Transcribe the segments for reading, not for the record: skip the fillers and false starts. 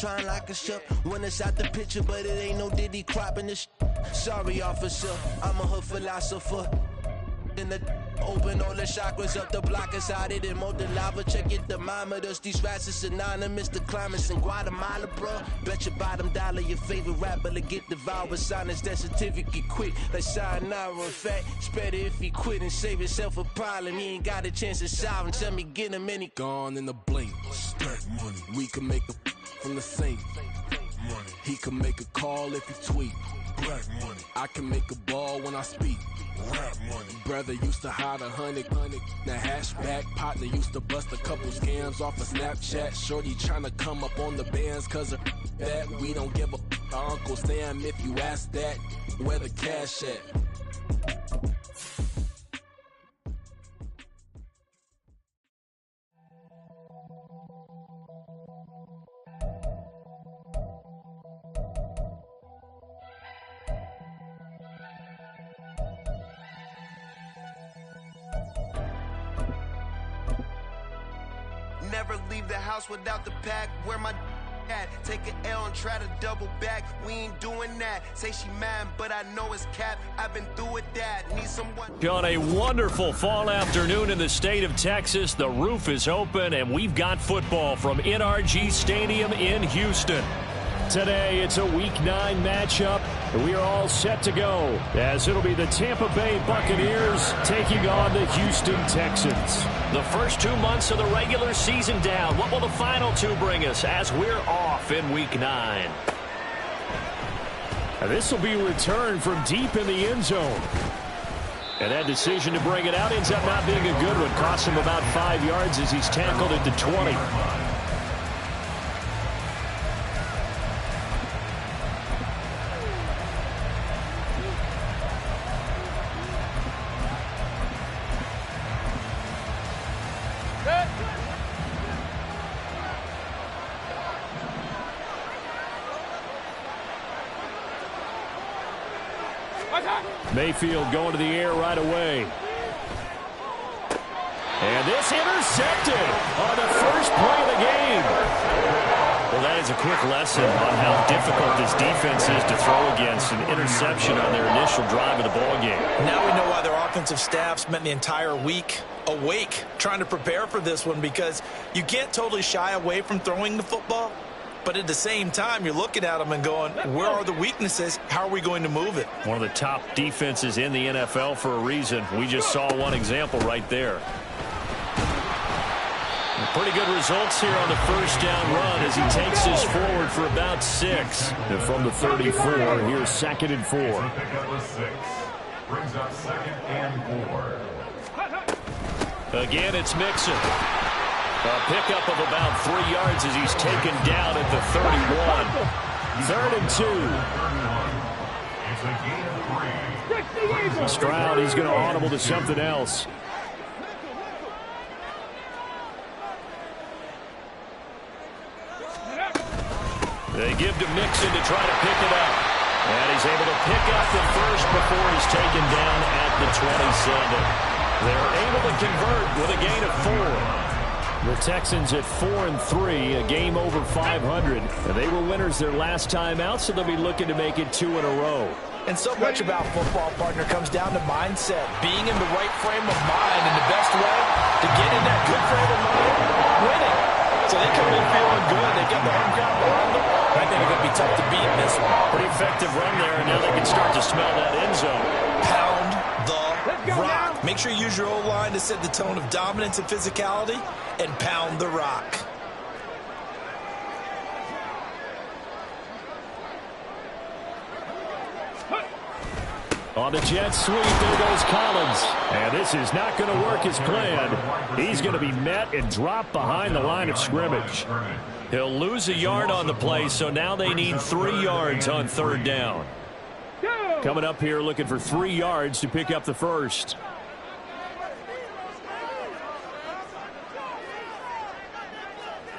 trying like a chef. When it's out the picture, but it ain't no Diddy cropping this. Sorry, officer, I'm a hood philosopher. In the open all the chakras up the block inside it and mold the lava. Check your thermometers. These rats is synonymous to climates in Guatemala, bro. Bet your bottom dollar your favorite rapper to get devoured. Sign his death certificate quick like sayonara. In fact, it's better if he quit and save himself a problem. He ain't got a chance to solve. And tell me get him any gone in the blink. Stack money. We can make a from the sink. Money. He can make a call if he tweet. Black money. I can make a ball when I speak. Rap money. Brother used to hide 100. The hashback partner used to bust a couple scams off of Snapchat. Shorty tryna come up on the bands cause of that. We don't give a Uncle Sam if you ask that. Where the cash at? Never leave the house without the pack. Where my at? Take an L and try to double back. We ain't doing that. Say she mad, but I know it's cap. I've been through with that. Need someone. On a wonderful fall afternoon in the state of Texas, the roof is open, and we've got football from NRG Stadium in Houston. Today, it's a Week 9 matchup, and we are all set to go, as it'll be the Tampa Bay Buccaneers taking on the Houston Texans. The first 2 months of the regular season down. What will the final two bring us as we're off in Week 9? This will be a return from deep in the end zone. And that decision to bring it out ends up not being a good one. Cost him about 5 yards as he's tackled at the 20. Mayfield going to the air right away. And this intercepted on the first play of the game. Well, that is a quick lesson on how difficult this defense is to throw against. An interception on their initial drive of the ball game. Now we know why their offensive staff spent the entire week awake trying to prepare for this one, because you can't totally shy away from throwing the football. But at the same time, you're looking at them and going, where are the weaknesses? How are we going to move it? One of the top defenses in the NFL for a reason. We just saw one example right there. Pretty good results here on the first down run as he takes us forward for about 6. And from the 34, here's 2nd and 4. Brings up 2nd and 4. Again, it's Mixon. A pickup of about 3 yards as he's taken down at the 31. 3rd and 2. Stroud, he's going to audible to something else. They give to Mixon to try to pick it up. And he's able to pick up the first before he's taken down at the 27. They're able to convert with a gain of 4. The Texans at 4-3, a game over 500. And they were winners their last time out, so they'll be looking to make it 2 in a row. And so much about football, partner, comes down to mindset. Being in the right frame of mind, and the best way to get in that good frame of mind, winning. So they come in feeling good. They got the home crowd behind them. I think it's going to be tough to beat this one. Pretty effective run there, and now they can start to smell that end zone. Pound the rock. Make sure you use your O-line to set the tone of dominance and physicality, and pound the rock. On the jet sweep, there goes Collins. And this is not going to work as planned. He's going to be met and dropped behind the line of scrimmage. He'll lose a yard on the play, so now they need 3 yards on 3rd down. Coming up here looking for 3 yards to pick up the first.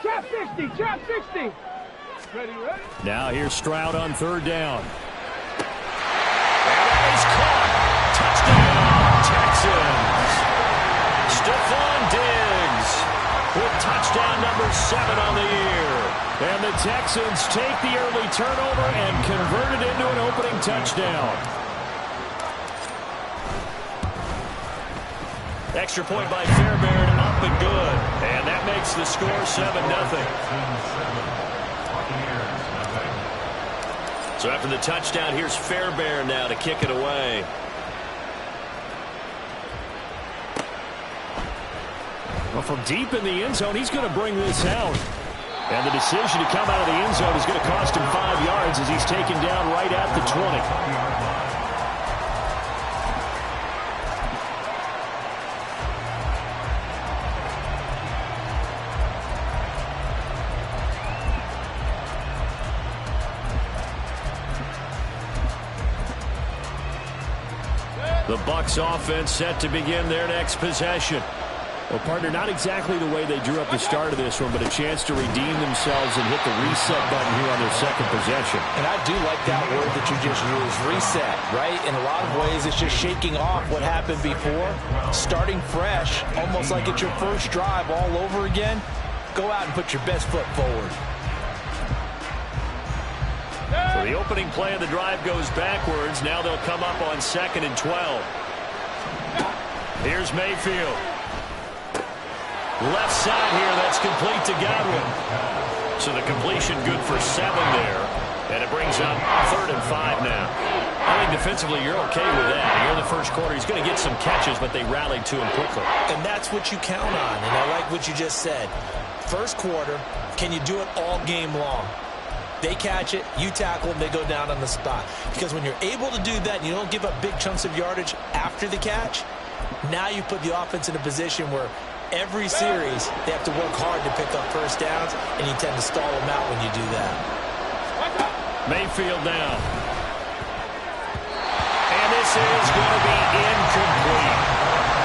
Trap 60, trap 60. Ready? Now here's Stroud on 3rd down. And that is caught. Touchdown, Texans. Stephon Diggs with Touchdown number 7 on the year. And the Texans take the early turnover and convert it into an opening touchdown. Extra point by Fairbairn, up and good. And that makes the score 7-0. So after the touchdown, here's Fairbairn now to kick it away. Well, from deep in the end zone, he's going to bring this out. And the decision to come out of the end zone is going to cost him 5 yards as he's taken down right at the 20. The Bucs offense set to begin their next possession. Well, partner, not exactly the way they drew up the start of this one, but a chance to redeem themselves and hit the reset button here on their second possession. And I do like that word that you just used, reset, right? In a lot of ways, it's just shaking off what happened before, starting fresh, almost like it's your first drive all over again. Go out and put your best foot forward. So the opening play of the drive goes backwards. Now they'll come up on 2nd and 12. Here's Mayfield. Left side here, that's complete to Godwin. So the completion good for 7 there. And it brings up 3rd and 5 now. I think defensively you're okay with that. Here in the first quarter, he's going to get some catches, but they rallied to him quickly. And that's what you count on, and I like what you just said. First quarter, can you do it all game long? They catch it, you tackle them, they go down on the spot. Because when you're able to do that and you don't give up big chunks of yardage after the catch, now you put the offense in a position where every series they have to work hard to pick up first downs, and you tend to stall them out when you do that. Mayfield down. And this is going to be incomplete.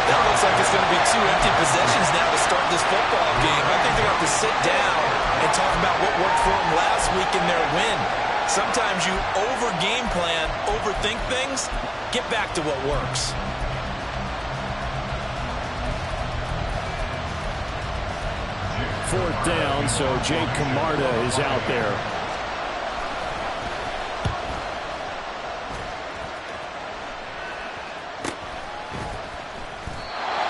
That looks like it's going to be 2 empty possessions now to start this football game. I think they're going to have to sit down and talk about what worked for them last week in their win. Sometimes you over-game plan, overthink things. Get back to what works. Fourth down, so Jake Camarda is out there.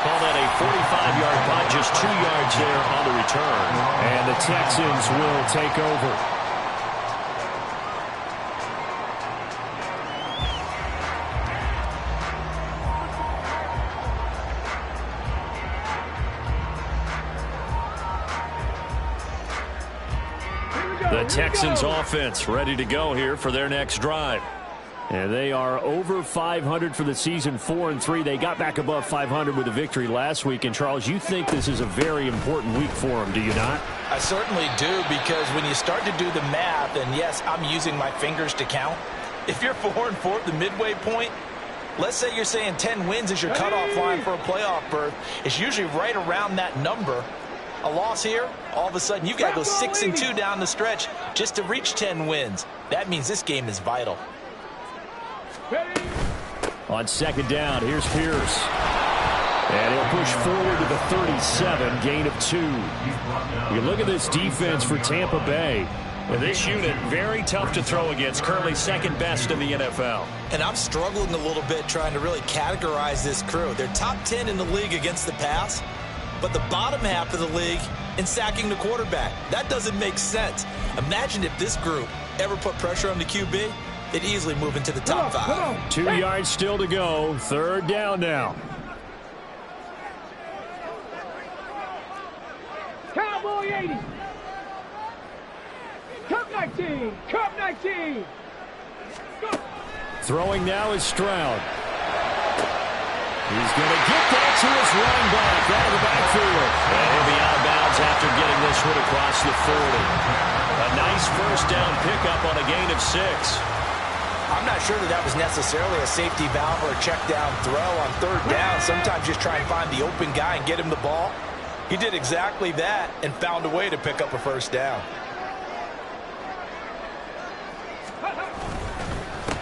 Call that a 45-yard punt, just 2 yards there on the return. And the Texans will take over. The Texans offense ready to go here for their next drive. And they are over 500 for the season, 4-3. They got back above 500 with a victory last week. And, Charles, you think this is a very important week for them, do you not? I certainly do, because when you start to do the math, and yes, I'm using my fingers to count. If you're 4-4 at the midway point, let's say you're saying 10 wins is your cutoff line for a playoff berth. It's usually right around that number. A loss here, all of a sudden you've got to go 6-2 down the stretch just to reach 10 wins. That means this game is vital. On second down, here's Pierce. And he'll push forward to the 37, gain of 2. You look at this defense for Tampa Bay. This unit, very tough to throw against, currently second best in the NFL. And I'm struggling a little bit trying to really categorize this crew. They're top 10 in the league against the pass, but the bottom half of the league in sacking the quarterback. That doesn't make sense. Imagine if this group ever put pressure on the QB, they'd easily move into the top 5. 2 yards still to go. Third down now. Cowboy 80. Cup 19. Cup 19. Go. Throwing now is Stroud. He's going to get that to his running back out of the backfield. And he'll be out of bounds after getting this one across the 40. A nice first down pickup on a gain of 6. I'm not sure that was necessarily a safety valve or a check down throw on third down. Sometimes just try and find the open guy and get him the ball. He did exactly that and found a way to pick up a first down.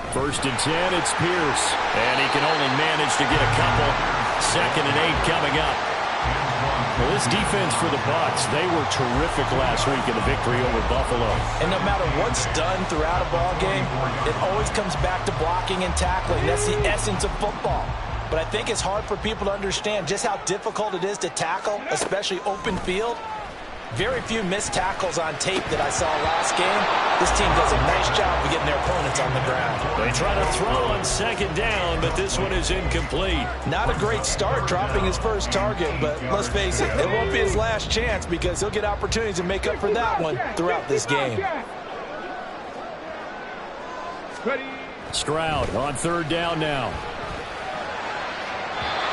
First and 10, it's Pierce. And he can only manage to get a couple. 2nd and 8 coming up. Well, this defense for the Bucs, they were terrific last week in the victory over Buffalo. And no matter what's done throughout a ball game, it always comes back to blocking and tackling. That's the essence of football. But I think it's hard for people to understand just how difficult it is to tackle, especially open field. Very few missed tackles on tape that I saw last game. This team does a nice job of getting their opponents on the ground. They try to throw on second down, but this one is incomplete. Not a great start dropping his first target, but let's face it, it won't be his last chance because he'll get opportunities to make up for that one throughout this game. Stroud on third down now.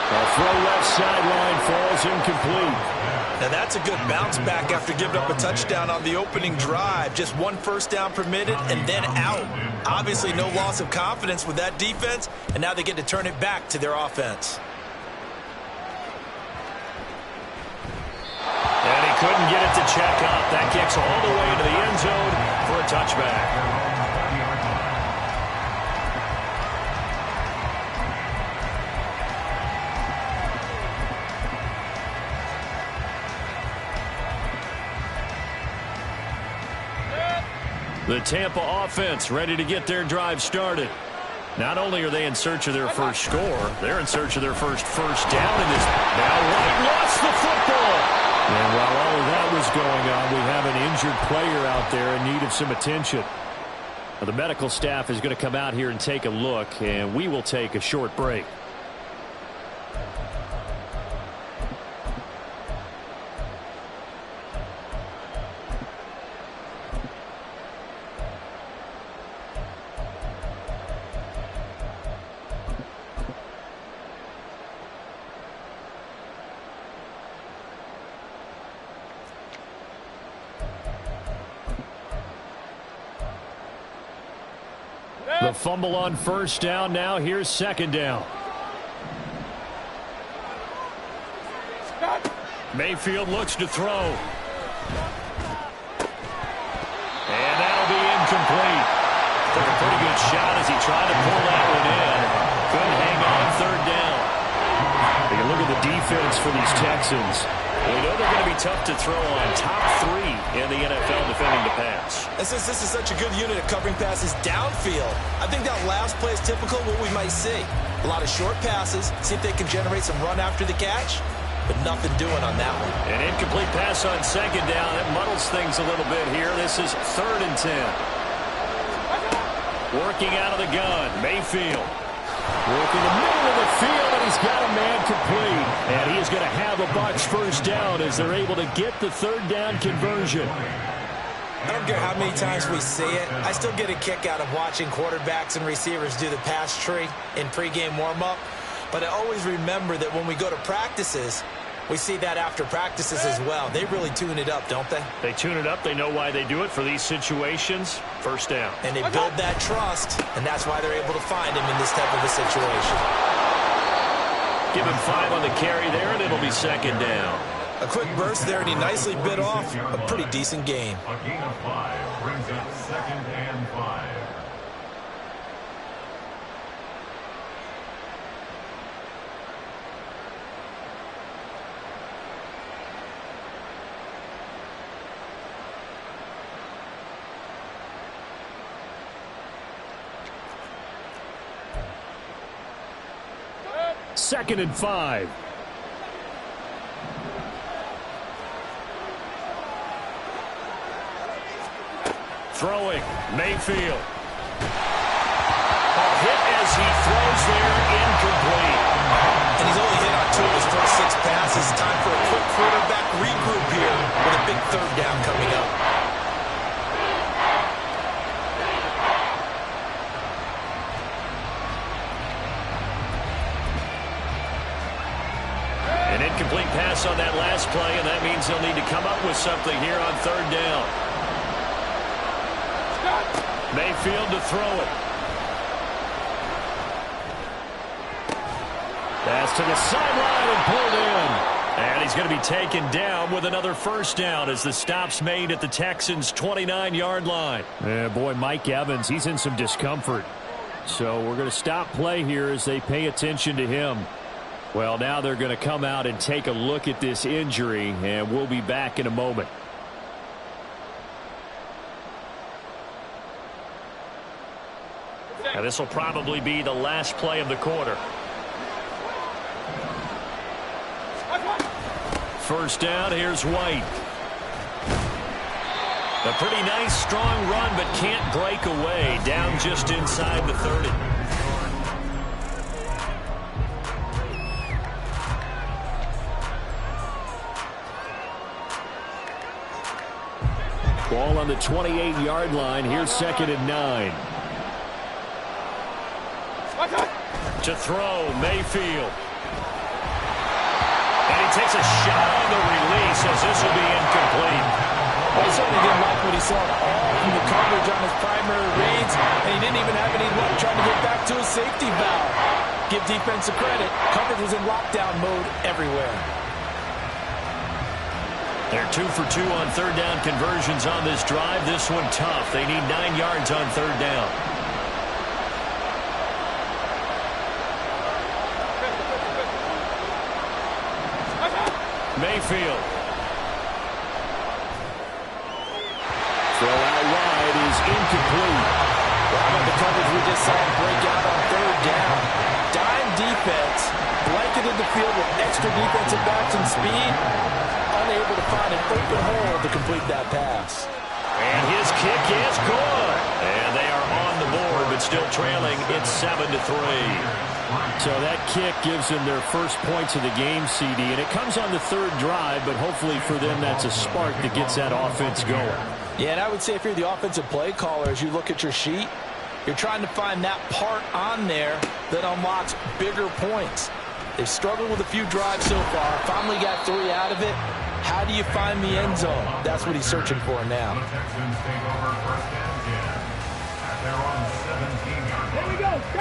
A throw left sideline falls incomplete. Now that's a good bounce back after giving up a touchdown on the opening drive. Just one first down permitted and then out. Obviously no loss of confidence with that defense, and now they get to turn it back to their offense. And he couldn't get it to check up. That kicks all the way into the end zone for a touchback. The Tampa offense ready to get their drive started. Not only are they in search of their first score, they're in search of their first down in this. Now White lost the football. And while all of that was going on, we have an injured player out there in need of some attention. Now, the medical staff is going to come out here and take a look, and we will take a short break. The fumble on first down. Now here's second down. Mayfield looks to throw. And that'll be incomplete. Took a pretty good shot as he tried to pull that one in. Couldn't hang on third down. Take a look at the defense for these Texans. We know they're going to be tough to throw on. Top 3 in the NFL defending the pass. And since this is such a good unit of covering passes downfield, I think that last play is typical of what we might see. A lot of short passes, see if they can generate some run after the catch, but nothing doing on that one. An incomplete pass on second down. That muddles things a little bit here. This is 3rd and 10. Working out of the gun, Mayfield. Working the middle of the field, and he's got a man complete. And he is going to have a Bucs first down as they're able to get the third down conversion. I don't care how many times we see it. I still get a kick out of watching quarterbacks and receivers do the pass tree in pregame warm-up. But I always remember that when we go to practices, we see that after practices as well. They really tune it up, don't they? They tune it up. They know why they do it for these situations. First down. And they build that trust, and that's why they're able to find him in this type of a situation. Give him 5 on the carry there, and it'll be second down. A quick burst there, and he nicely bit off a pretty decent gain. A gain of 5 brings up 2nd and 5. Second and 5. Throwing, Mayfield. A hit as he throws there, incomplete. And he's only hit on 2 of his first 6 passes. Time for a quick quarterback regroup here with a big third down coming up. An incomplete pass on that last play, and that means they'll need to come up with something here on third down. Mayfield to throw it. Pass to the sideline and pulled in. And he's going to be taken down with another first down as the stop's made at the Texans' 29-yard line. Yeah, boy, Mike Evans, he's in some discomfort. So we're going to stop play here as they pay attention to him. Well, now they're going to come out and take a look at this injury, and we'll be back in a moment. Now, this will probably be the last play of the quarter. First down, here's White. A pretty nice, strong run, but can't break away. Down just inside the 30. Ball on the 28-yard line. Here's 2nd and 9. To throw, Mayfield. And he takes a shot on the release as this will be incomplete. Well, he certainly didn't like what he saw at all from the coverage on his primary reads, and he didn't even have any luck trying to get back to his safety valve. Give defensive credit. Coverage was in lockdown mode everywhere. They're 2 for 2 on third down conversions on this drive. This one tough. They need 9 yards on third down. Mayfield. Throw out wide is incomplete. Well, about the coverage we just saw him break out on third down. Dime defense blanketed the field with extra defensive backs and speed. Unable to find an open hole to complete that pass. And his kick is good. And they are on the board, but still trailing. It's 7-3. So that kick gives them their first points of the game, CD. And it comes on the third drive, but hopefully for them that's a spark that gets that offense going. Yeah, and I would say if you're the offensive play caller, as you look at your sheet, you're trying to find that part on there that unlocks bigger points. They've struggled with a few drives so far. Finally got 3 out of it. How do you find the end zone? That's what he's searching for now.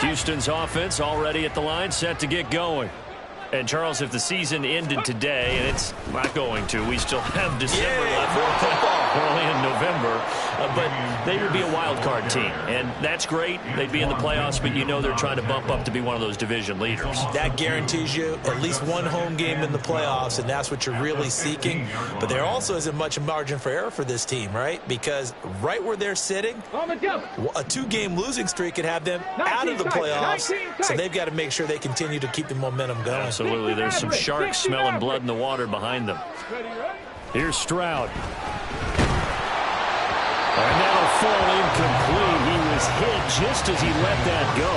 Houston's offense already at the line, set to get going. And, Charles, if the season ended today, and it's not going to, we still have December left. We're only in November. But they would be a wild card team. And that's great. They'd be in the playoffs, but you know they're trying to bump up to be one of those division leaders. That guarantees you at least one home game in the playoffs, and that's what you're really seeking. But there also isn't much margin for error for this team, right? Because right where they're sitting, a 2-game losing streak could have them out of the playoffs. So they've got to make sure they continue to keep the momentum going. Absolutely. There's some sharks smelling blood in the water behind them. Here's Stroud. And that'll fall incomplete. He was hit just as he let that go.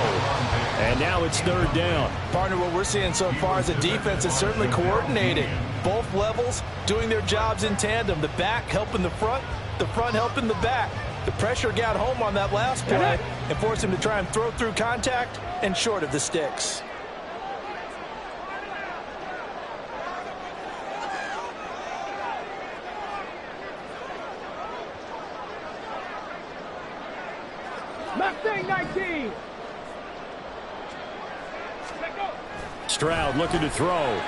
And now it's third down. Partner, what we're seeing so far is a defense that's certainly coordinated. Both levels doing their jobs in tandem. The back helping the front helping the back. The pressure got home on that last play and forced him to try and throw through contact and short of the sticks. Mustang 19. Stroud looking to throw.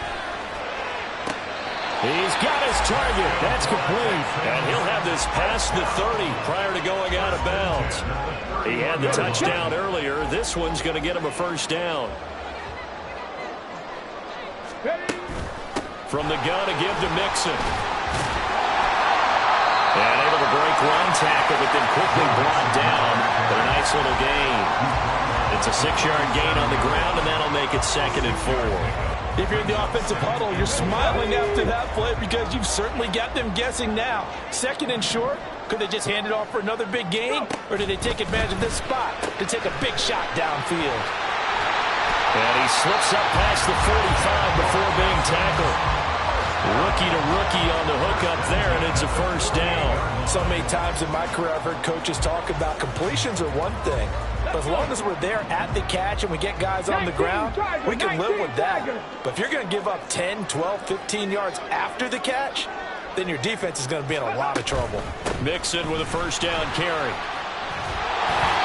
He's got his target. That's complete. And he'll have this past the 30 prior to going out of bounds. He had the touchdown earlier. This one's going to get him a first down. From the gun to give to Mixon. And able to break one tackle, but then quickly brought down. But a nice little gain. It's a 6-yard gain on the ground, and that'll make it 2nd and 4. If you're in the offensive huddle, you're smiling after that play because you've certainly got them guessing now. 2nd and short. Could they just hand it off for another big gain? Or did they take advantage of this spot to take a big shot downfield? And he slips up past the 45 before being tackled. Rookie to rookie on the hook up there, and it's a first down. So many times in my career I've heard coaches talk about completions are one thing. But as long as we're there at the catch and we get guys on the ground, we can live with that. But if you're going to give up 10, 12, 15 yards after the catch, then your defense is going to be in a lot of trouble. Mixon with a first down carry.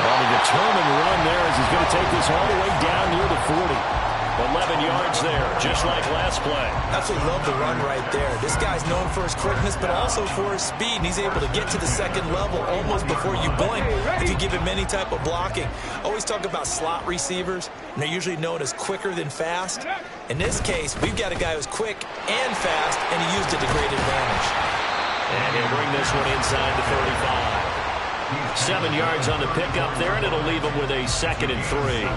Well, the determined run there as he's going to take this all the way down near the 40. 11 yards there, just like last play. Absolutely love the run right there. This guy's known for his quickness, but also for his speed. And he's able to get to the second level almost before you blink. If could give him any type of blocking. Always talk about slot receivers, and they're usually known as quicker than fast. In this case, we've got a guy who's quick and fast, and he used it to great advantage. And he'll bring this one inside the 35. 7 yards on the pickup there, and it'll leave him with a 2nd and 3.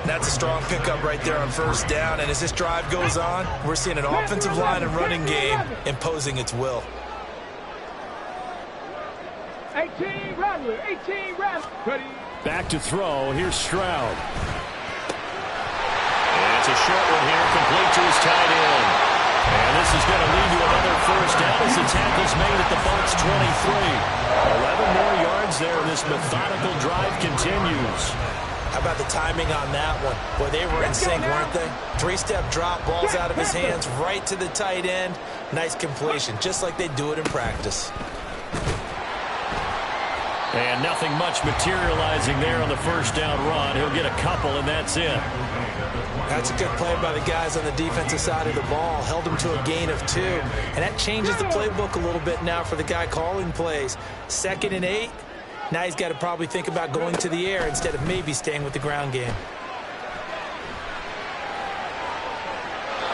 That's a strong pickup right there on first down, and as this drive goes on, we're seeing an offensive line and running game imposing its will. 18 Rattler, 18 Rattler. Back to throw. Here's Stroud. And it's a short one here, complete to his tight end. And this is going to lead to another first down as the tackle's made at the Bucs 23. 11 more yards there. This methodical drive continues. How about the timing on that one? Boy, they were in sync, weren't they? 3-step drop, balls out of his hands, right to the tight end. Nice completion, just like they do it in practice. And nothing much materializing there on the first down run. He'll get a couple, and that's it. That's a good play by the guys on the defensive side of the ball. Held him to a gain of 2. And that changes the playbook a little bit now for the guy calling plays. 2nd and 8. Now he's got to probably think about going to the air instead of maybe staying with the ground game.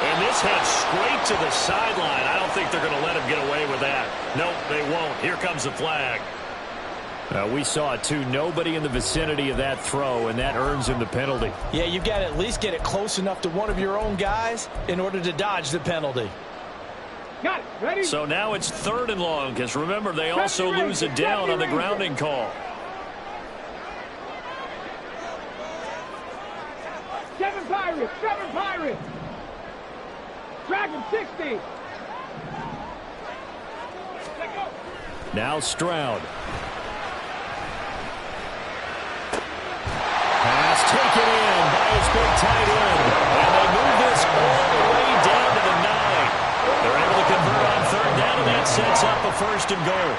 And this heads straight to the sideline. I don't think they're going to let him get away with that. Nope, they won't. Here comes the flag. We saw it, too. Nobody in the vicinity of that throw, and that earns him the penalty. Yeah, you've got to at least get it close enough to one of your own guys in order to dodge the penalty. Got it. Ready? So now it's 3rd and long, because remember, they also lose a down on the grounding call. 7 Pirates, 7 Pirates. Dragon 60. Now Stroud. Pass taken in by his big tight end. And they move this all the way down to the 9. They're able to convert on 3rd down, and that sets up a 1st and goal.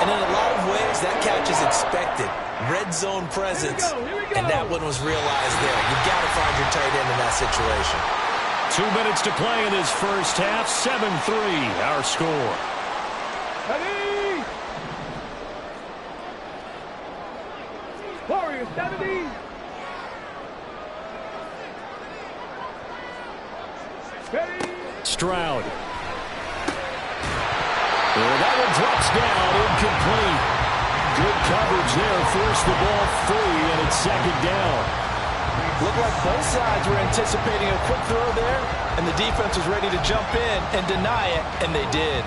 And in a lot of ways, that catch is expected. Red zone presence, and that one was realized there. You've got to find your tight end in that situation. 2 minutes to play in this first half. 7-3, our score. Ready? Warriors 70. Ready? Stroud. That one drops down, incomplete. Good coverage there, forced the ball free, and it's 2nd down. Looked like both sides were anticipating a quick throw there, and the defense was ready to jump in and deny it, and they did.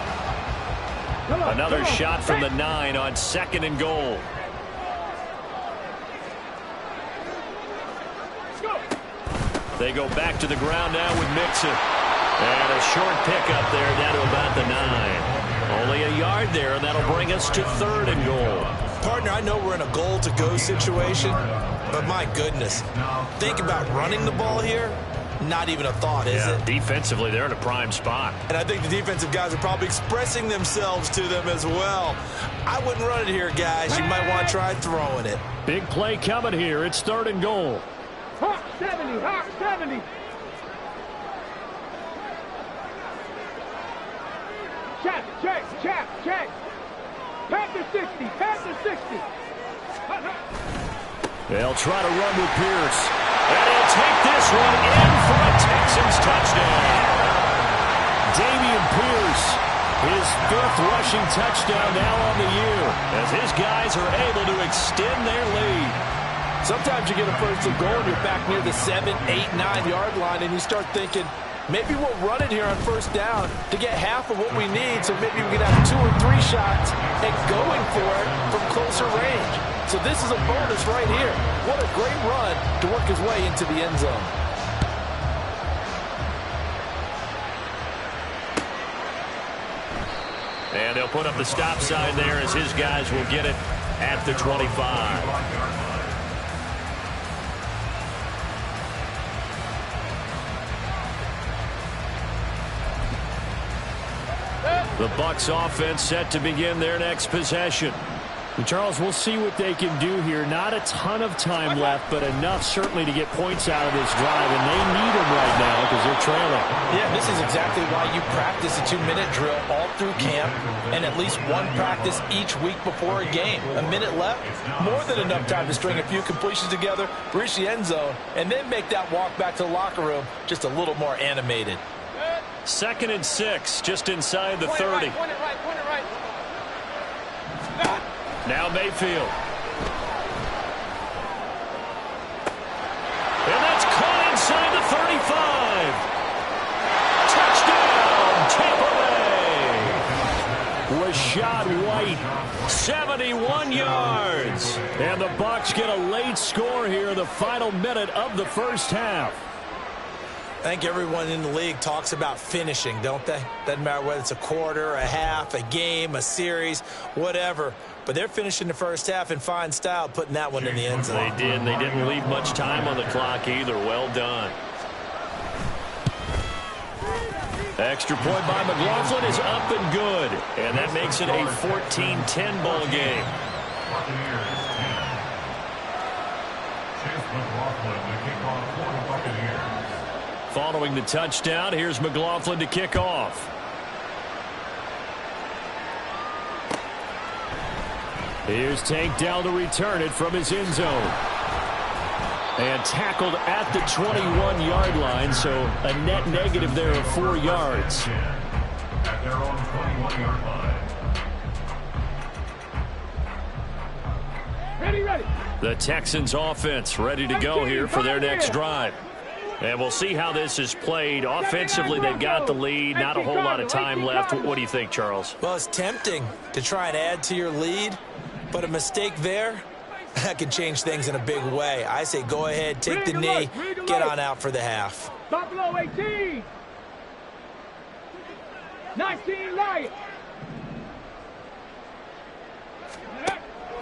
Another shot from the 9 on 2nd and goal. They go back to the ground now with Mixon. And a short pickup there down to about the 9. Only a yard there, and that'll bring us to 3rd and goal. Partner, I know we're in a goal-to-go situation, but my goodness, think about running the ball here. Not even a thought, is it? Defensively, they're in a prime spot. And I think the defensive guys are probably expressing themselves to them as well. I wouldn't run it here, guys. You might want to try throwing it. Big play coming here. It's 3rd and goal. Hawk 70, Hawk 70. Check. Panther 60, Panther 60. They'll try to run with Pierce. And he'll take this one in for a Texans touchdown. Dameon Pierce, his 5th rushing touchdown now on the year, as his guys are able to extend their lead. Sometimes you get a 1st and goal and you're back near the 7, 8, 9-yard line, and you start thinking, maybe we'll run it here on 1st down to get half of what we need, so maybe we can have 2 or 3 shots at going for it from closer range. So this is a bonus right here. What a great run to work his way into the end zone. And they'll put up the stop sign there as his guys will get it at the 25. The Bucs offense set to begin their next possession. And Charles, we'll see what they can do here. Not a ton of time left, but enough certainly to get points out of this drive, and they need them right now because they're trailing. Yeah, this is exactly why you practice a 2-minute drill all through camp and at least one practice each week before a game. A minute left, more than enough time to string a few completions together, reach the end zone, and then make that walk back to the locker room just a little more animated. 2nd and 6, just inside the 30. Point it right. Now Mayfield. And that's caught inside the 35. Touchdown, Tampa Bay. Rashad White, 71 yards. And the Bucs get a late score here in the final minute of the first half. I think everyone in the league talks about finishing, don't they? Doesn't matter whether it's a quarter, a half, a game, a series, whatever. But they're finishing the first half in fine style, putting that one in the end zone. They did. They didn't leave much time on the clock either. Well done. Extra point by McLaughlin is up and good. And that makes it a 14-10 ball game. Buccaneers 10. Chase McLaughlin to kick off for the Buccaneers. Following the touchdown, here's McLaughlin to kick off. Here's Tank Dell to return it from his end zone. And tackled at the 21-yard line, so a net negative there of 4 yards. At their own 21-yard line. Ready. The Texans offense ready to go here for their next drive. And we'll see how this is played. Offensively, they've got the lead. Not a whole lot of time left. What do you think, Charles? Well, it's tempting to try and add to your lead, but a mistake there, that can change things in a big way. I say go ahead, take the knee, get on out for the half. Buffalo 18. 19 Lions.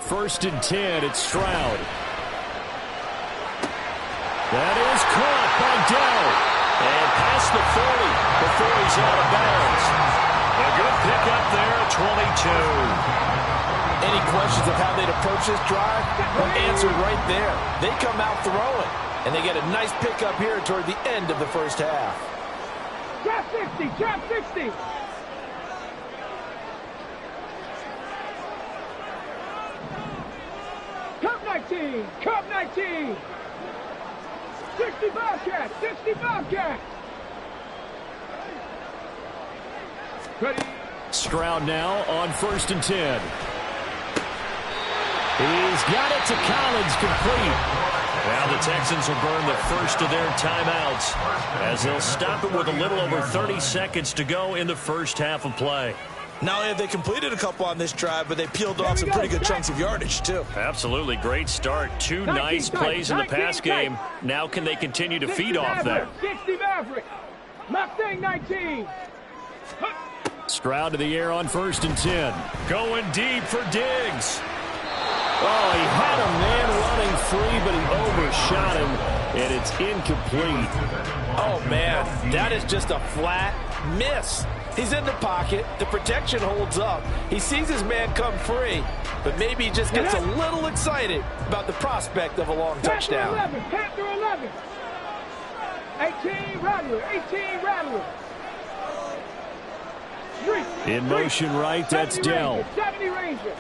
1st and 10, it's Stroud. That is caught by Dell. And past the 40 before he's out of bounds. A good pickup there at 22. Any questions of how they'd approach this drive? Well, answered right there. They come out throwing, and they get a nice pickup here toward the end of the first half. Trap 60. Cup 19. 65 catch. Ready. Stroud now on 1st and 10. He's got it to Collins, complete. Now the Texans will burn the first of their timeouts as they'll stop it with a little over 30 seconds to go in the first half of play. Not only have they completed a couple on this drive, but they peeled off some pretty good chunks of yardage, too. Absolutely. Great start. 2 nice plays in the pass game. Now can they continue to feed off that? 60 Maverick. Mustang 19. Stroud to the air on 1st and 10. Going deep for Diggs. Oh, he had a man running free, but he overshot him, and it's incomplete. Oh, man, that is just a flat miss. He's in the pocket. The protection holds up. He sees his man come free, but maybe he just gets a little excited about the prospect of a long touchdown. Panther 11. 18 Rattler. In motion right, that's Dell. 70 Ranger.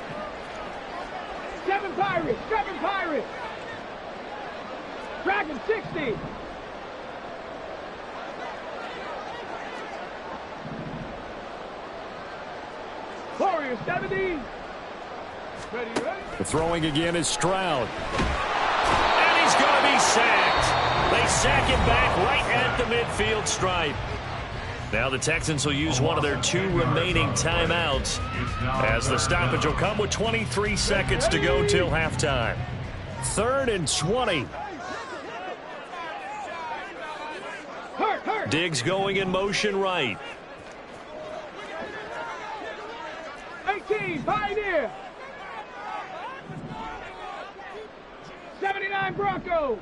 7 Pirates. Dragon 60. Warriors 70. Ready. The throwing again is Stroud. And he's going to be sacked. They sack him back right at the midfield stripe. Now the Texans will use one of their 2 remaining timeouts as the stoppage will come with 23 seconds to go till halftime. 3rd and 20. Diggs going in motion right. 18 Pioneer. 79 Bronco.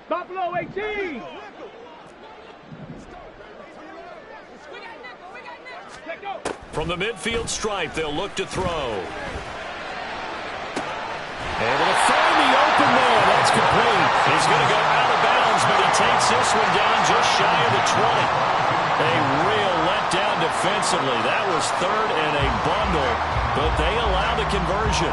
Buffalo 18. From the midfield stripe, they'll look to throw. It's complete. He's going to go out of bounds, but he takes this one down just shy of the 20. A real letdown defensively. That was third and a bundle, but they allow the conversion.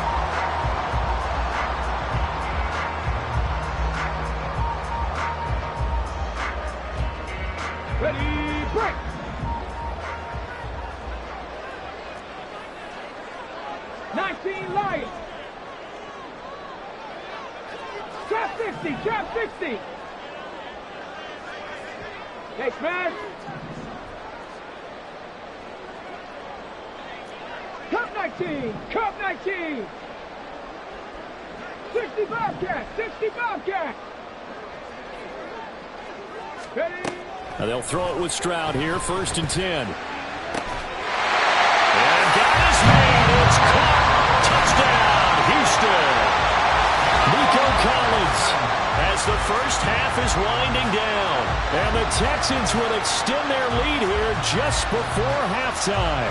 Ready, break. Lions. Trap 60, trap 60. Thanks, man. Cup 19, Cup 19. 60 Bobcat, 60 Bobcat. Ready? Now they'll throw it with Stroud here, 1st and 10. And got his man. It's caught. Touchdown, Houston. Nico Collins as the first half is winding down. And the Texans will extend their lead here just before halftime.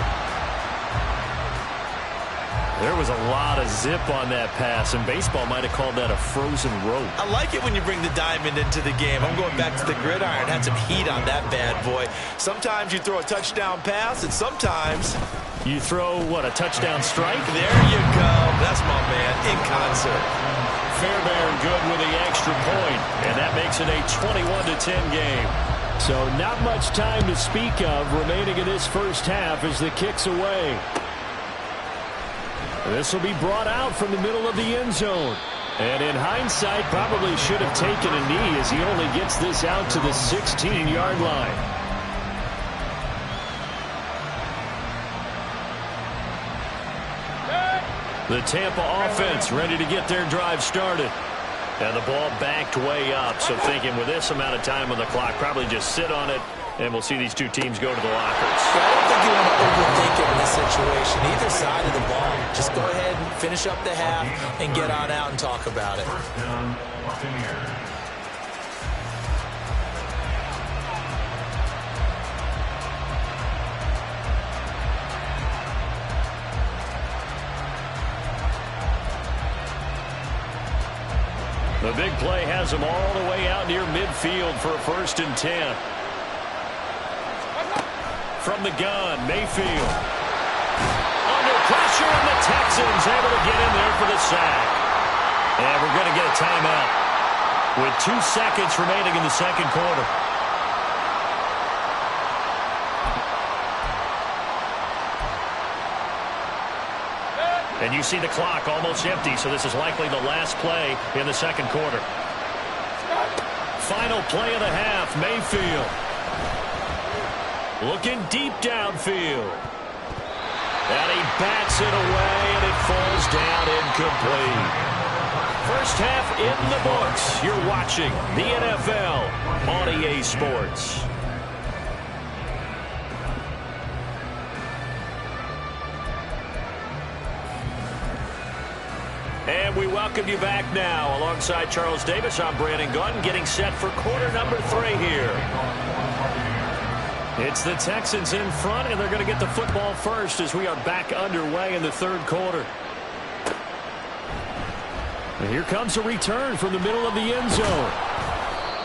There was a lot of zip on that pass, and baseball might have called that a frozen rope. I like it when you bring the diamond into the game. I'm going back to the gridiron. Had some heat on that bad boy. Sometimes you throw a touchdown pass, and sometimes you throw, what, a touchdown strike? There you go. That's my man in concert. Fairbairn good with the extra point, and that makes it a 21-10 game. So not much time to speak of remaining in this first half as the kick's away. This will be brought out from the middle of the end zone. And in hindsight, probably should have taken a knee as he only gets this out to the 16-yard line. The Tampa offense ready to get their drive started. And the ball backed way up, so thinking with this amount of time on the clock, probably just sit on it, and we'll see these two teams go to the lockers. I don't think you want to overthink it in this situation. Either side of the ball. Just go ahead and finish up the half and get on out and talk about it. First down, Buccaneers. The big play has them all the way out near midfield for a 1st and 10. From the gun, Mayfield. Under pressure, and the Texans able to get in there for the sack. And we're going to get a timeout with 2 seconds remaining in the second quarter. And you see the clock almost empty, so this is likely the last play in the second quarter. Final play of the half, Mayfield. Looking deep downfield. And he bats it away, and it falls down incomplete. First half in the books. You're watching the NFL on EA Sports. And we welcome you back now. Alongside Charles Davis, I'm Brandon Gunn, getting set for quarter number 3 here. It's the Texans in front, and they're going to get the football first as we are back underway in the third quarter. And here comes a return from the middle of the end zone.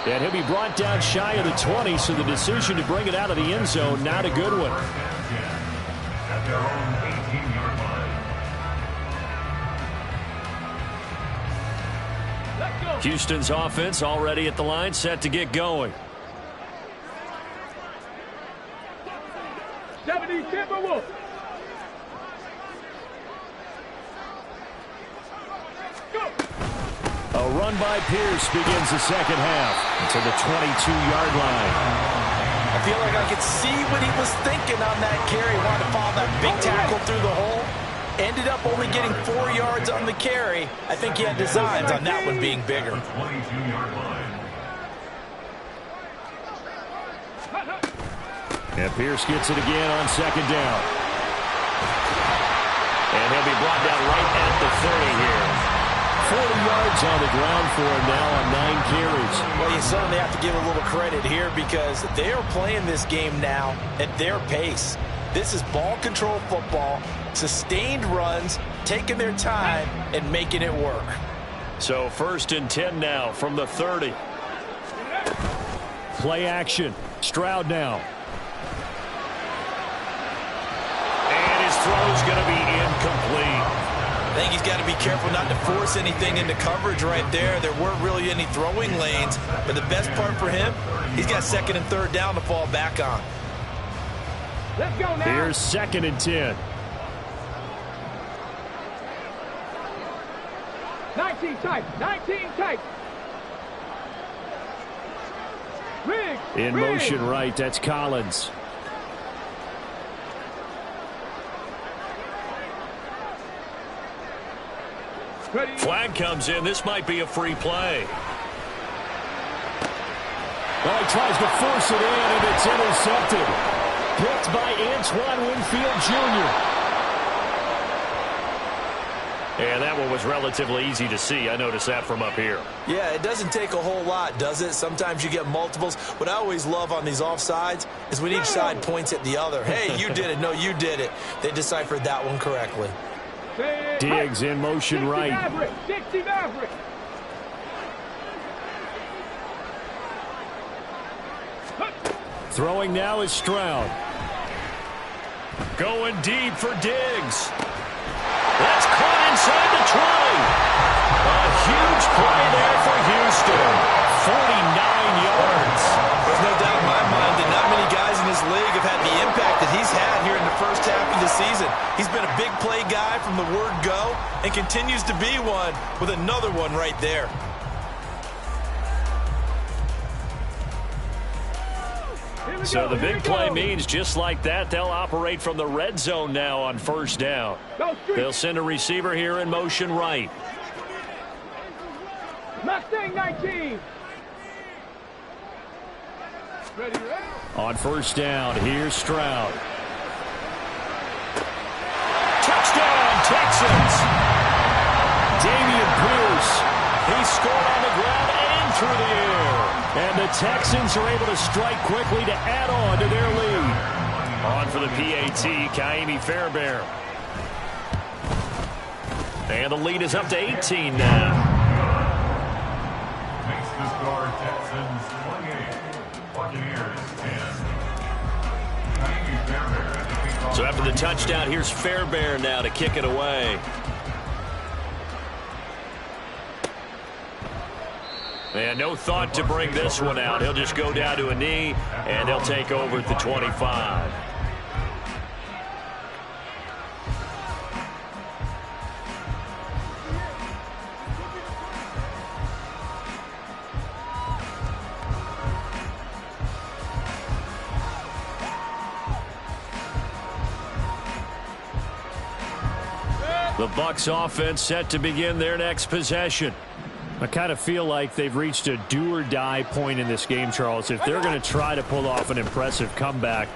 And he'll be brought down shy of the 20, so the decision to bring it out of the end zone, not a good one. At their own 18-yard line. Houston's offense already at the line, set to get going. 70 Timberwolves. Go. A run by Pierce begins the second half to the 22-yard line. I feel like I could see what he was thinking on that carry. Wanted to follow that big tackle through the hole. Ended up only getting 4 yards on the carry. I think he had designs on that one being bigger. 22-yard line. And Pierce gets it again on second down. And he'll be brought down right at the 30 here. 40 yards on the ground for him now on 9 carries. Well, you certainly have to give a little credit here because they are playing this game now at their pace. This is ball control football, sustained runs, taking their time, and making it work. So 1st and 10 now from the 30. Play action. Stroud now. And his throw's going to be incomplete. I think he's got to be careful not to force anything into coverage right there. There weren't really any throwing lanes. But the best part for him, he's got 2nd and 3rd down to fall back on. Let's go now. Here's 2nd and 10. 19 tight. 19 tight. In motion right, that's Collins. Flag comes in. This might be a free play. Well, he tries to force it in, and it's intercepted. Picked by Antoine Winfield Jr. And that one was relatively easy to see. I noticed that from up here. Yeah, it doesn't take a whole lot, does it? Sometimes you get multiples. What I always love on these offsides is when each side points at the other. Hey, you did it. No, you did it. They deciphered that one correctly. Diggs in motion right. 60 Maverick. Throwing now is Stroud. Going deep for Diggs. That's caught inside the 20. A huge play there for Houston. 49 yards. There's no doubt in my mind that not many guys in this league have had the impact that he's had here in the first half of the season. He's been a big play guy from the word go and continues to be one with another one right there. So the big play means just like that, they'll operate from the red zone now on 1st down. They'll send a receiver here in motion right. Mustang 19. Ready. On 1st down, here's Stroud. Touchdown, Texans! Damian Pierce. He scored on the ground and through the air. And the Texans are able to strike quickly to add on to their lead. On for the PAT, Kaimi Fairbairn. And the lead is up to 18 now. Makes the score Texans 28, Buccaneers 10. Kaimi Fairbairn. So after the touchdown, here's Fairbairn now to kick it away. And no thought to bring this one out. He'll just go down to a knee, and they'll take over at the 25. The Bucs offense set to begin their next possession. I kind of feel like they've reached a do-or-die point in this game, Charles. If they're going to try to pull off an impressive comeback,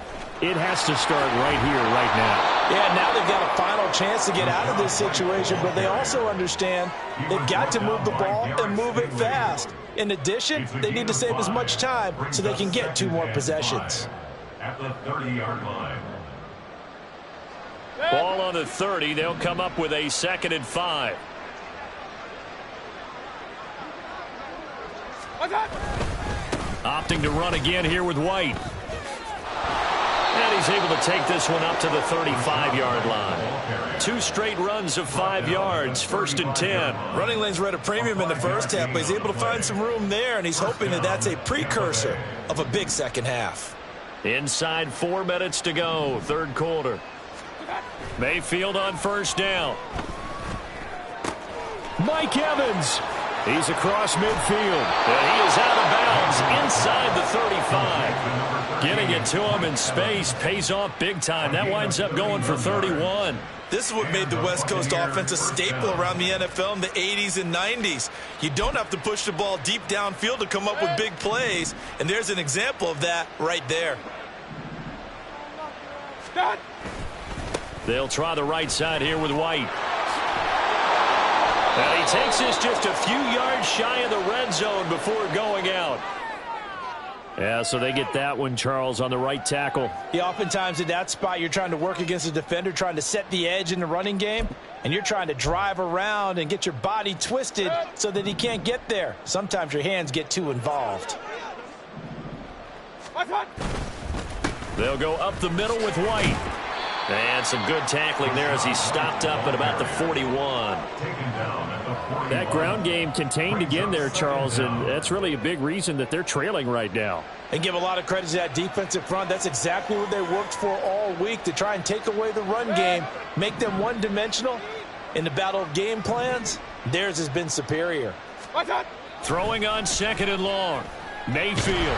it has to start right here, right now. Yeah, now they've got a final chance to get out of this situation, but they also understand they've got to move the ball and move it fast. In addition, they need to save as much time so they can get 2 more possessions. At the 30-yard line. Ball on the 30. They'll come up with a 2nd and 5. Opting to run again here with White. And he's able to take this one up to the 35-yard line. 2 straight runs of 5 yards, 1st and 10. Running lanes were at a premium in the first half, but he's able to find some room there, and he's hoping that that's a precursor of a big second half. Inside 4 minutes to go, 3rd quarter. Mayfield on 1st down. Mike Evans. He's across midfield. And he is out of bounds inside the 35. Getting it to him in space pays off big time. That winds up going for 31. This is what made the West Coast offense a staple around the NFL in the 80s and 90s. You don't have to push the ball deep downfield to come up with big plays, and there's an example of that right there. They'll try the right side here with White. And he takes this just a few yards shy of the red zone before going out. Yeah, so they get that one, Charles, on the right tackle. Yeah, oftentimes in that spot, you're trying to work against a defender, trying to set the edge in the running game, and you're trying to drive around and get your body twisted so that he can't get there. Sometimes your hands get too involved. They'll go up the middle with White. And some good tackling there as he stopped up at about the 41. That ground game contained again there, Charles, and that's really a big reason that they're trailing right now. And give a lot of credit to that defensive front. That's exactly what they worked for all week, to try and take away the run game, make them one-dimensional. In the battle of game plans, theirs has been superior. Throwing on 2nd and long. Mayfield. And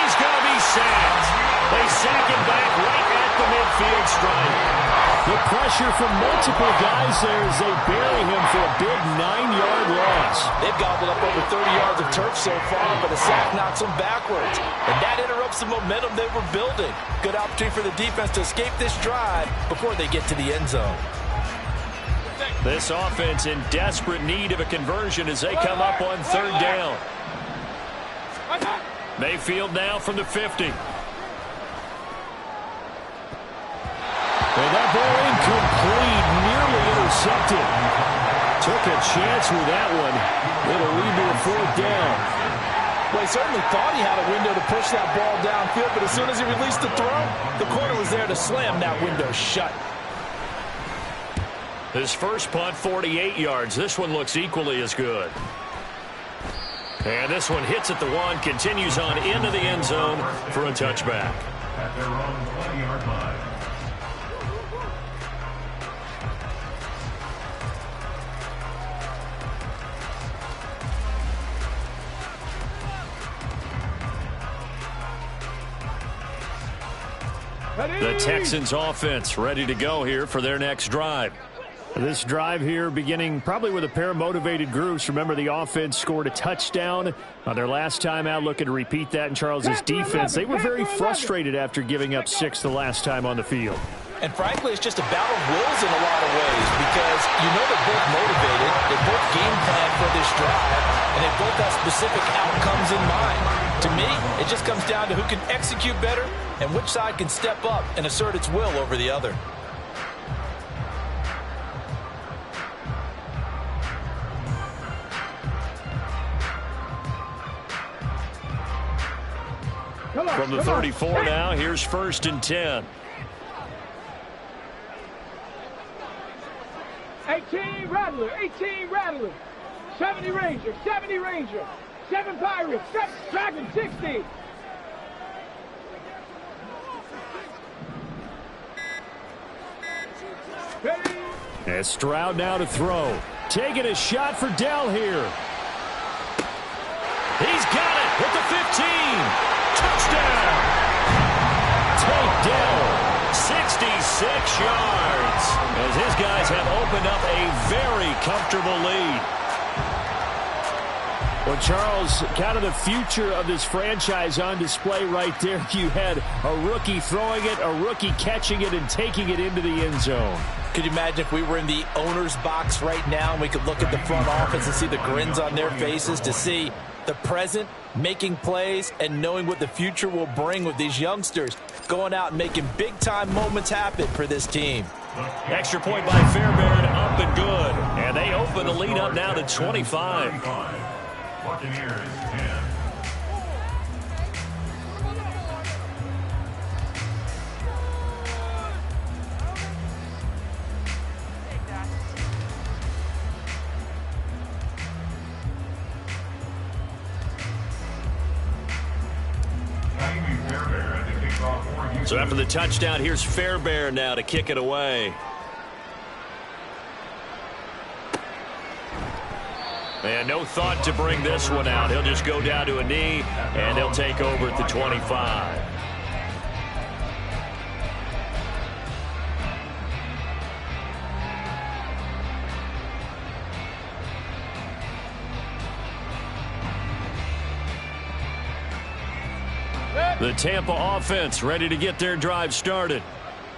he's going to be sacked. They sack him back right at the midfield stripe. The pressure from multiple guys there as they bury him for a big 9-yard loss. They've gobbled up over 30 yards of turf so far, but a sack knocks them backwards. And that interrupts the momentum they were building. Good opportunity for the defense to escape this drive before they get to the end zone. This offense in desperate need of a conversion as they come up on 3rd down. Mayfield now from the 50. And that ball incomplete, nearly intercepted. Took a chance with that one. It'll lead to a 4th down. Well, he certainly thought he had a window to push that ball downfield, but as soon as he released the throw, the corner was there to slam that window shut. His first punt, 48 yards. This one looks equally as good. And this one hits at the 1, continues on into the end zone for a touchback. At their own 20-yard line. The Texans offense ready to go here for their next drive. This drive here beginning probably with a pair of motivated groups. Remember, the offense scored a touchdown on their last time out, looking to repeat that in Charles's defense. They were very frustrated after giving up 6 the last time on the field. And frankly, it's just a battle of wills in a lot of ways, because you know they're both motivated, they both game plan for this drive, and they both have specific outcomes in mind. To me, it just comes down to who can execute better and which side can step up and assert its will over the other. From the 34 now, here's 1st and 10. 18 Rattler, 18 Rattler, 70 Ranger, 70 Ranger, 7 Pirates, 7 Dragon, 60. And Stroud now to throw. Taking a shot for Dell here. He's got it with the 15. Touchdown. Takedown. 66 yards as his guys have opened up a very comfortable lead. Well, Charles, kind of the future of this franchise on display right there. You had a rookie throwing it, a rookie catching it, and taking it into the end zone. Could you imagine if we were in the owner's box right now and we could look at the front office and see the grins on their faces, to see the present making plays and knowing what the future will bring with these youngsters going out and making big-time moments happen for this team. Extra point by Fairbairn, up and good. And they open the lead up now to 25. Buccaneers 10. So after the touchdown, here's Fairbairn now to kick it away. And no thought to bring this one out. He'll just go down to a knee, and they'll take over at the 25. The Tampa offense ready to get their drive started.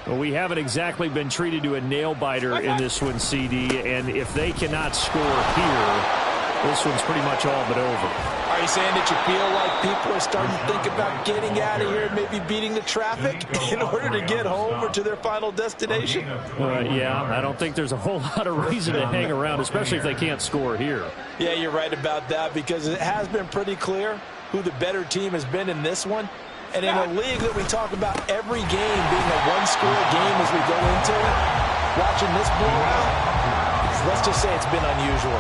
Well, we haven't exactly been treated to a nail-biter in this one, CD, and if they cannot score here, this one's pretty much all but over. All Are you saying that you feel like people are starting to think about getting out of here and maybe beating the traffic in order to get home or to their final destination? Yeah, I don't think there's a whole lot of reason to hang around, especially if they can't score here. Yeah, you're right about that, because it has been pretty clear who the better team has been in this one. And in a league that we talk about every game being a one-score game as we go into it, watching this blowout, let's just say it's been unusual.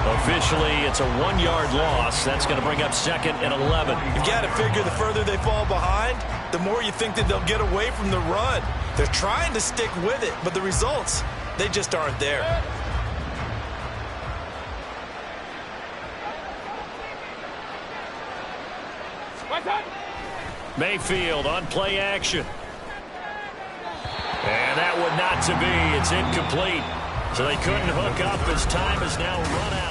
Officially, it's a 1-yard loss. That's going to bring up 2nd and 11. You got to figure the further they fall behind, the more you think that they'll get away from the run. They're trying to stick with it, but the results, they just aren't there. Mayfield on play action. And that would not to be. It's incomplete. So they couldn't hook up as time is now run out.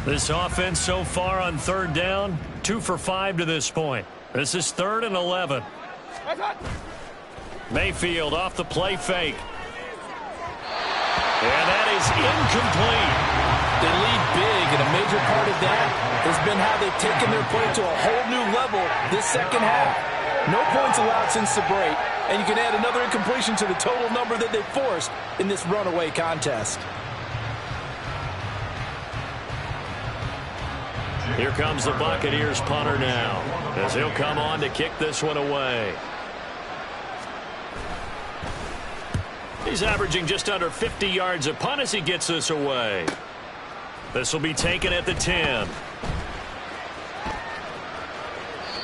This offense so far on 3rd down, 2 for 5 to this point. This is 3rd and 11. Mayfield off the play fake. And that is incomplete. They lead big, and a major part of that has been how they've taken their play to a whole new level this second half. No points allowed since the break, and you can add another incompletion to the total number that they forced in this runaway contest. Here comes the Buccaneers punter now, as he'll come on to kick this one away. He's averaging just under 50 yards a punt as he gets this away. This will be taken at the 10.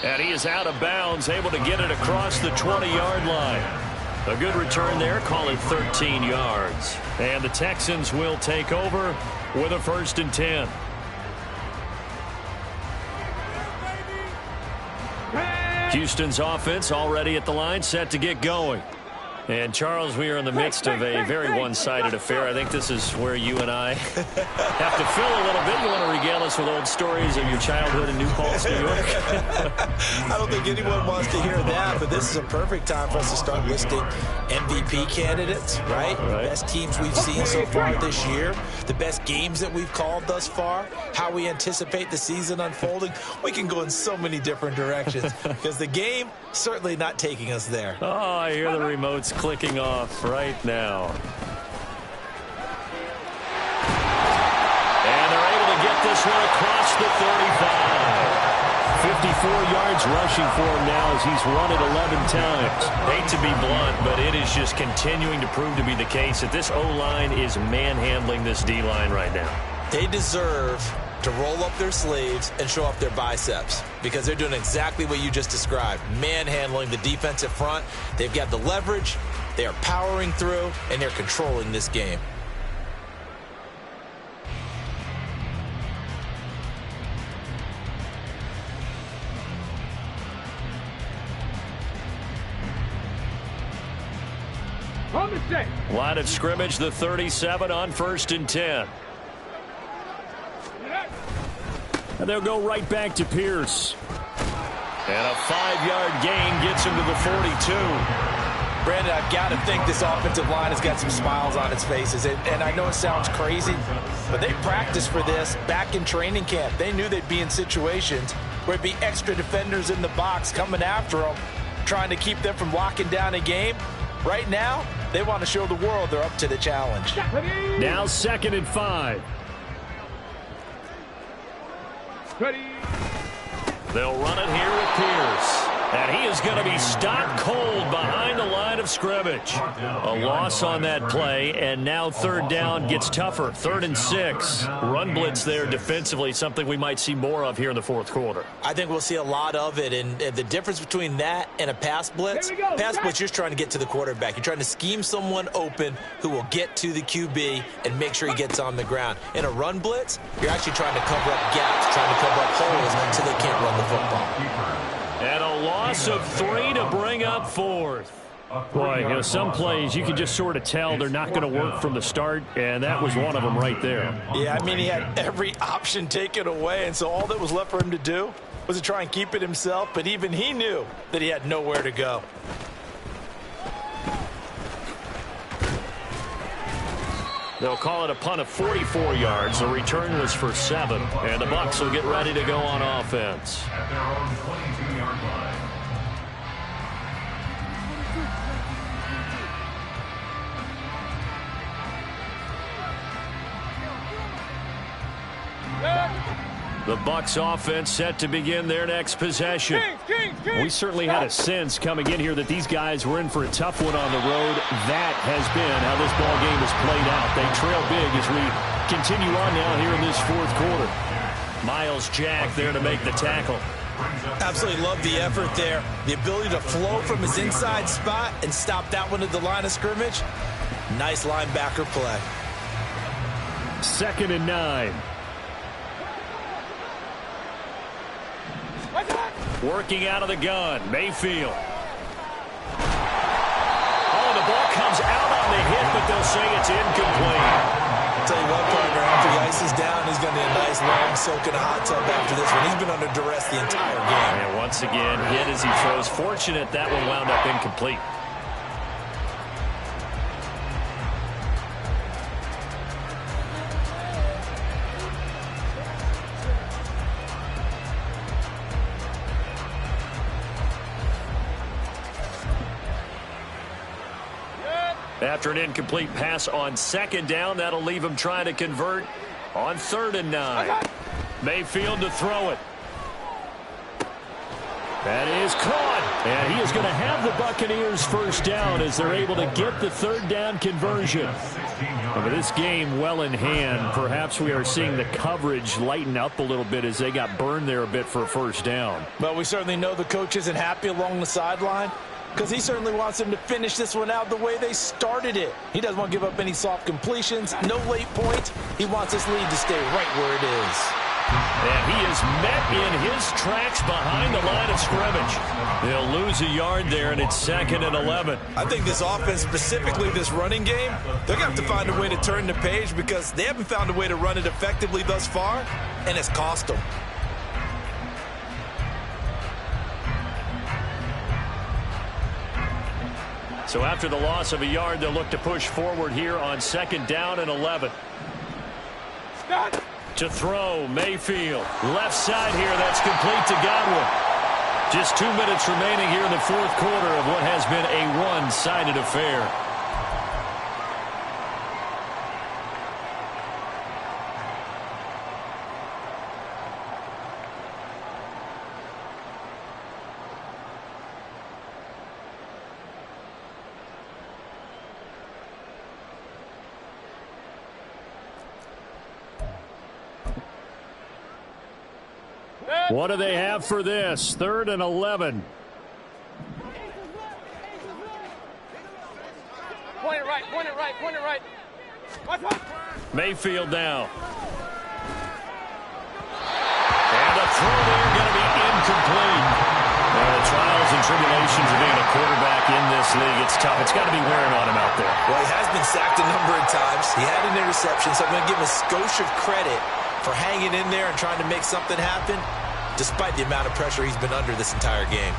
And he is out of bounds, able to get it across the 20-yard line. A good return there, call it 13 yards. And the Texans will take over with a 1st and 10. Houston's offense already at the line, set to get going. And, Charles, we are in the midst of a very one-sided affair. I think this is where you and I have to fill a little bit. You want to regale us with old stories of your childhood in New Paltz, New York? I don't think anyone wants to hear that, but this is a perfect time for us to start listing MVP candidates, right? Best teams we've seen so far this year, the best games that we've called thus far, how we anticipate the season unfolding. We can go in so many different directions because the game certainly not taking us there. Oh, I hear the remotes clicking off right now. And they're able to get this one across the 35. 54 yards rushing for him now as he's run it 11 times. Hate to be blunt, but it is just continuing to prove to be the case that this O-line is manhandling this D-line right now. They deserve to roll up their sleeves and show off their biceps because they're doing exactly what you just described, manhandling the defensive front. They've got the leverage, they are powering through, and they're controlling this game. Line of scrimmage, the 37 on 1st and 10. And they'll go right back to Pierce. And a 5-yard gain gets him to the 42. Brandon, I've got to think this offensive line has got some smiles on its faces. And I know it sounds crazy, but they practiced for this back in training camp. They knew they'd be in situations where it'd be extra defenders in the box coming after them, trying to keep them from locking down a game. Right now, they want to show the world they're up to the challenge. Now 2nd and 5. They'll run it here with Pierce. And he is going to be stopped cold behind the line of scrimmage. A loss on that play, and now 3rd down gets tougher. 3rd and 6. Run blitz there defensively, something we might see more of here in the 4th quarter. I think we'll see a lot of it, and the difference between that and a pass blitz, you're just trying to get to the quarterback. You're trying to scheme someone open who will get to the QB and make sure he gets on the ground. In a run blitz, you're actually trying to cover up gaps, trying to cover up holes so they can't run the football. And a loss of 3 to bring up 4th. Boy, some plays you can just sort of tell they're not going to work from the start, and that was one of them right there. Yeah, I mean, he had every option taken away, and so all that was left for him to do was to try and keep it himself, but even he knew that he had nowhere to go. They'll call it a punt of 44 yards. The return was for 7, and the Bucs will get ready to go on offense. At their own 22-yard line. The Bucs offense set to begin their next possession. We certainly had a sense coming in here that these guys were in for a tough one on the road. That has been how this ball game has played out. They trail big as we continue on now here in this fourth quarter. Miles Jack there to make the tackle. Absolutely love the effort there. The ability to flow from his inside spot and stop that one at the line of scrimmage. Nice linebacker play. 2nd and 9. Working out of the gun, Mayfield. Oh, the ball comes out on the hit, but they'll say it's incomplete. I'll tell you what, partner, after the ice is down, he's going to need a nice long soak in a hot tub after this one. He's been under duress the entire game. And once again, hit as he throws. Fortunate that one wound up incomplete. After an incomplete pass on 2nd down, that'll leave him trying to convert on 3rd and 9. Mayfield to throw it. That is caught. And he is going to have the Buccaneers first down as they're able to get the 3rd down conversion. But this game well in hand. Perhaps we are seeing the coverage lighten up a little bit as they got burned there a bit for a first down. But we certainly know the coach isn't happy along the sideline, because he certainly wants them to finish this one out the way they started it. He doesn't want to give up any soft completions, no late points. He wants this lead to stay right where it is. And he is met in his tracks behind the line of scrimmage. They'll lose a yard there, and it's 2nd and 11. I think this offense, specifically this running game, they're going to have to find a way to turn the page because they haven't found a way to run it effectively thus far, and it's cost them. So after the loss of a yard, they'll look to push forward here on 2nd down and 11. To throw, Mayfield. Left side here, that's complete to Godwin. Just 2 minutes remaining here in the fourth quarter of what has been a one-sided affair. What do they have for this? 3rd and 11. Point it right, point it right, point it right. Mayfield now. And the throw there going to be incomplete. The trials and tribulations of being a quarterback in this league, it's tough. It's got to be wearing on him out there. Well, he has been sacked a number of times. He had an interception, so I'm going to give him a skosh of credit for hanging in there and trying to make something happen, despite the amount of pressure he's been under this entire game.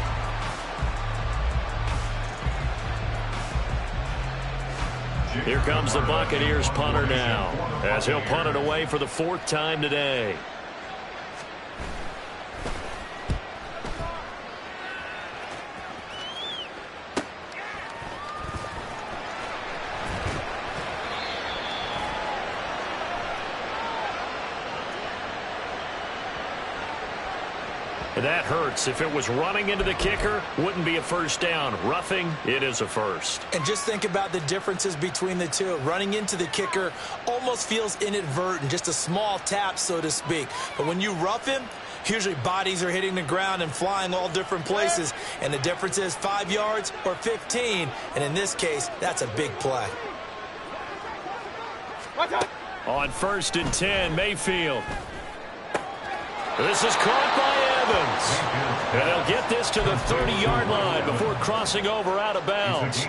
Here comes the Buccaneers punter now, as he'll punt it away for the 4th time today. That hurts. If it was running into the kicker, wouldn't be a first down. Roughing, it is a first. And just think about the differences between the two. Running into the kicker almost feels inadvertent, just a small tap, so to speak. But when you rough him, usually bodies are hitting the ground and flying all different places. And the difference is 5 yards or 15. And in this case, that's a big play. On 1st and 10, Mayfield. This is caught by Evans. And they'll get this to the 30-yard line before crossing over out of bounds.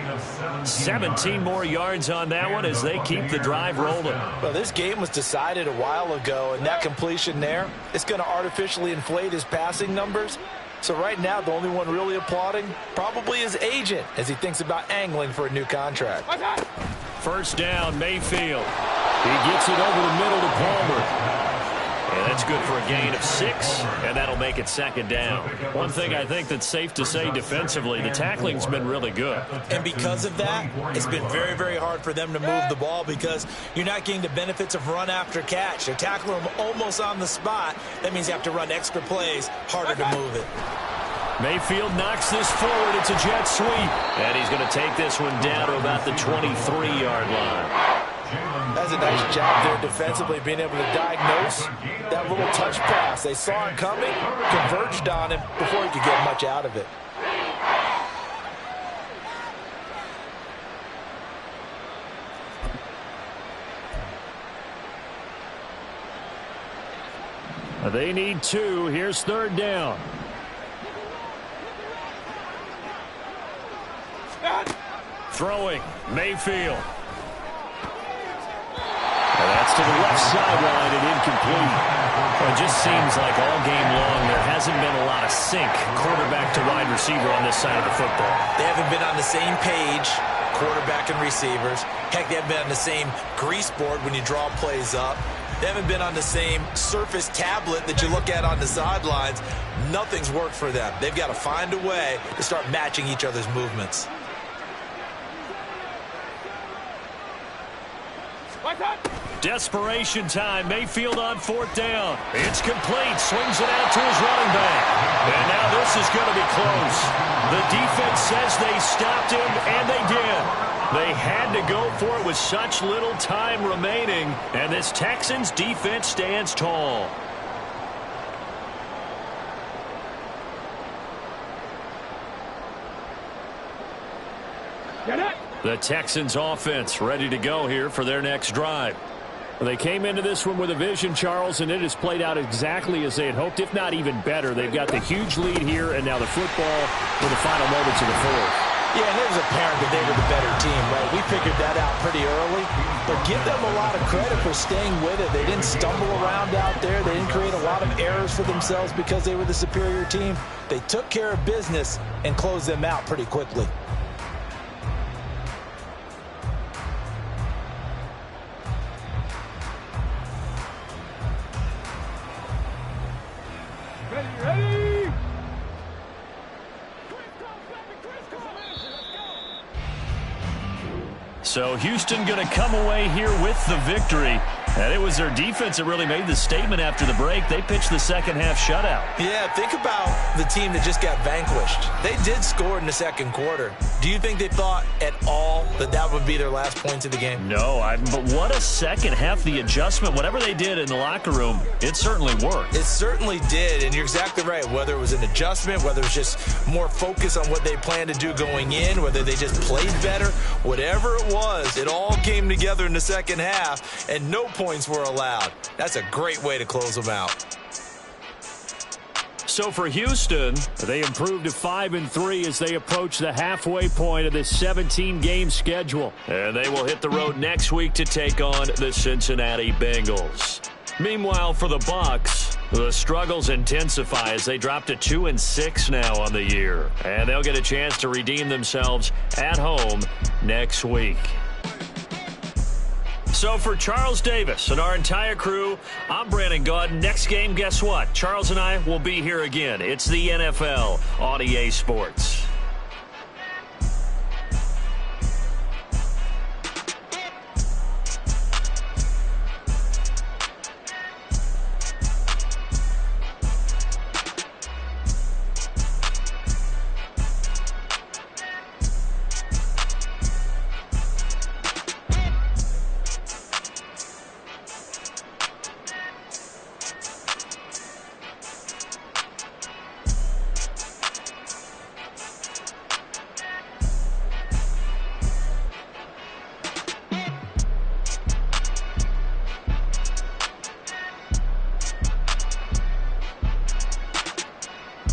17 more yards on that one as they keep the drive rolling. Well, this game was decided a while ago, and that completion there is going to artificially inflate his passing numbers. So right now, the only one really applauding probably his agent as he thinks about angling for a new contract. First down, Mayfield. He gets it over the middle to Palmer. And that's good for a gain of 6, and that'll make it second down. One thing I think that's safe to say defensively, the tackling's been really good. And because of that, it's been very, very hard for them to move the ball because you're not getting the benefits of run after catch. They're tackling them almost on the spot. That means you have to run extra plays, harder to move it. Mayfield knocks this forward. It's a jet sweep. And he's going to take this one down to about the 23-yard line. That's a nice job there defensively, being able to diagnose that little touch pass. They saw him coming, converged on him before he could get much out of it. They need 2. Here's third down. Throwing, Mayfield. And that's to the left sideline and incomplete. Well, it just seems like all game long there hasn't been a lot of sync quarterback to wide receiver on this side of the football. They haven't been on the same page, quarterback and receivers. Heck, they haven't been on the same grease board when you draw plays up. They haven't been on the same Surface tablet that you look at on the sidelines. Nothing's worked for them. They've got to find a way to start matching each other's movements. Desperation time. Mayfield on fourth down. It's complete. Swings it out to his running back. And now this is going to be close. The defense says they stopped him, and they did. They had to go for it with such little time remaining. And this Texans defense stands tall. The Texans offense ready to go here for their next drive. They came into this one with a vision, Charles, and it has played out exactly as they had hoped, if not even better. They've got the huge lead here, and now the football for the final moments of the fourth. Yeah, and it was apparent that they were the better team, right? We figured that out pretty early, but give them a lot of credit for staying with it. They didn't stumble around out there. They didn't create a lot of errors for themselves because they were the superior team. They took care of business and closed them out pretty quickly. So Houston going to come away here with the victory. And it was their defense that really made the statement after the break. They pitched the second half shutout. Yeah, think about the team that just got vanquished. They did score in the second quarter. Do you think they thought at all that that would be their last points of the game? No, but what a second half. The adjustment, whatever they did in the locker room, it certainly worked. It certainly did, and you're exactly right. Whether it was an adjustment, whether it was just more focus on what they planned to do going in, whether they just played better, whatever it was, it all came together in the second half, and no points were allowed. That's a great way to close them out. So for Houston, they improved to 5-3 as they approach the halfway point of this 17-game schedule. And they will hit the road next week to take on the Cincinnati Bengals. Meanwhile, for the Bucs, the struggles intensify as they drop to 2-6 now on the year. And they'll get a chance to redeem themselves at home next week. So for Charles Davis and our entire crew, I'm Brandon Gaudin. Next game, guess what? Charles and I will be here again. It's the NFL on EA Sports.